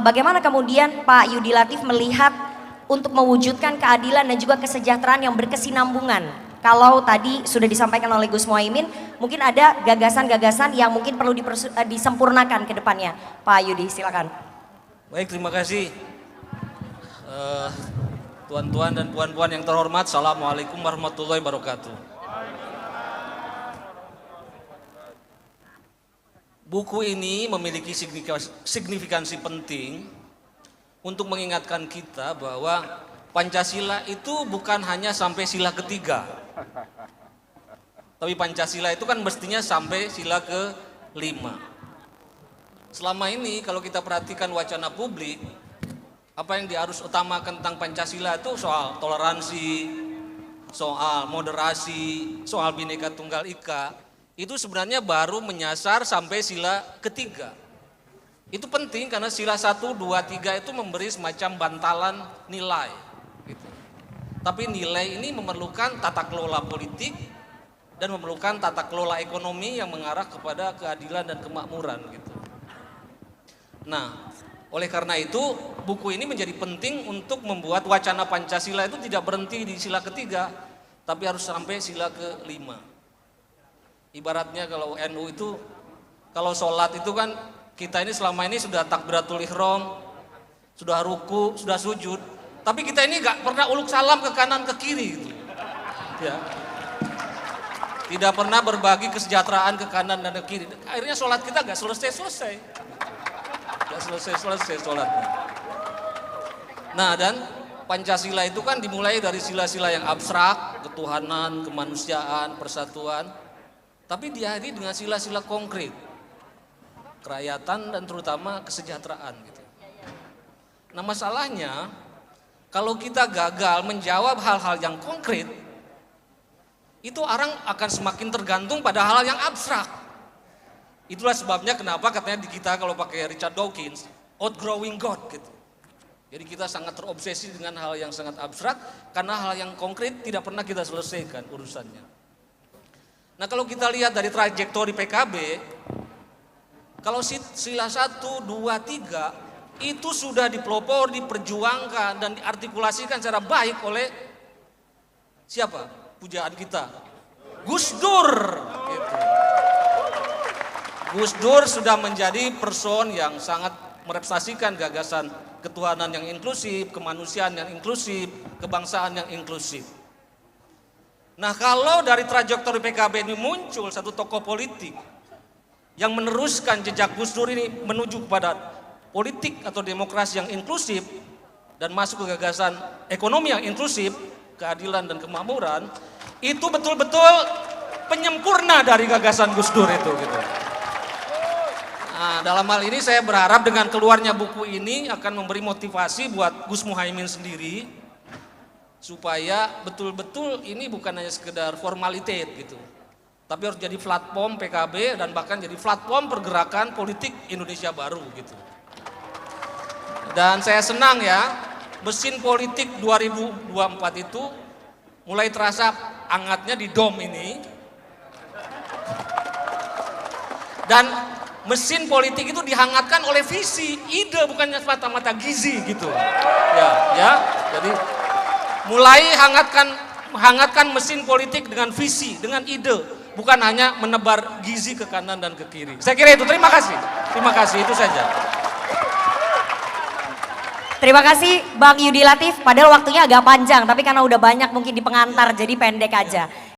bagaimana kemudian Pak Yudi Latif melihat untuk mewujudkan keadilan dan juga kesejahteraan yang berkesinambungan? Kalau tadi sudah disampaikan oleh Gus Muhaimin, mungkin ada gagasan-gagasan yang mungkin perlu disempurnakan ke depannya. Pak Yudi, silakan. Baik, terima kasih. Tuan-tuan dan puan-puan yang terhormat, Assalamualaikum warahmatullahi wabarakatuh. Buku ini memiliki signifikansi penting untuk mengingatkan kita bahwa Pancasila itu bukan hanya sampai sila ketiga. Tapi Pancasila itu kan mestinya sampai sila ke-5. Selama ini kalau kita perhatikan wacana publik, apa yang harus utamakan tentang Pancasila itu soal toleransi, soal moderasi, soal Bhinneka Tunggal Ika. Itu sebenarnya baru menyasar sampai sila ketiga. Itu penting karena sila 1, 2, 3 itu memberi semacam bantalan nilai. Gitu. Tapi nilai ini memerlukan tata kelola politik dan memerlukan tata kelola ekonomi yang mengarah kepada keadilan dan kemakmuran. Gitu. Nah, oleh karena itu buku ini menjadi penting untuk membuat wacana Pancasila itu tidak berhenti di sila ketiga, tapi harus sampai sila ke-5. Ibaratnya kalau NU itu, kalau sholat itu kan kita ini selama ini sudah takbiratul ihram, sudah ruku, sudah sujud, tapi kita ini gak pernah uluk salam ke kanan ke kiri gitu. Ya. Tidak pernah berbagi kesejahteraan ke kanan dan ke kiri. Akhirnya sholat kita gak selesai-selesai. Gak selesai-selesai sholatnya. Nah, dan Pancasila itu kan dimulai dari sila-sila yang abstrak, ketuhanan, kemanusiaan, persatuan, tapi diakhiri dengan sila-sila konkret, kerakyatan dan terutama kesejahteraan gitu. Nah, masalahnya kalau kita gagal menjawab hal-hal yang konkret, itu orang akan semakin tergantung pada hal yang abstrak. Itulah sebabnya kenapa katanya di kita kalau pakai Richard Dawkins, outgrowing God gitu. Jadi kita sangat terobsesi dengan hal yang sangat abstrak karena hal yang konkret tidak pernah kita selesaikan urusannya. Nah, kalau kita lihat dari trajektori PKB, kalau sila 1, 2, 3 itu sudah dipelopor, diperjuangkan dan diartikulasikan secara baik oleh siapa? Pujaan kita, Gus Dur. Gitu. Gus Dur sudah menjadi person yang sangat merepresentasikan gagasan ketuhanan yang inklusif, kemanusiaan yang inklusif, kebangsaan yang inklusif. Nah, kalau dari trajektori PKB ini muncul satu tokoh politik yang meneruskan jejak Gus Dur ini menuju kepada politik atau demokrasi yang inklusif dan masuk ke gagasan ekonomi yang inklusif, keadilan dan kemakmuran, itu betul-betul penyempurna dari gagasan Gus Dur itu gitu. Nah, dalam hal ini saya berharap dengan keluarnya buku ini akan memberi motivasi buat Gus Muhaimin sendiri supaya betul-betul ini bukan hanya sekedar formalitas gitu, tapi harus jadi platform PKB dan bahkan jadi platform pergerakan politik Indonesia baru gitu. Dan saya senang ya, mesin politik 2024 itu mulai terasa hangatnya di DOM ini. Dan mesin politik itu dihangatkan oleh visi, ide, bukannya semata-mata gizi gitu. Ya, jadi mulai hangatkan mesin politik dengan visi, dengan ide, bukan hanya menebar gizi ke kanan dan ke kiri. Saya kira itu. Terima kasih, itu saja. Terima kasih Bang Yudi Latif, padahal waktunya agak panjang, tapi karena udah banyak mungkin di pengantar jadi pendek aja.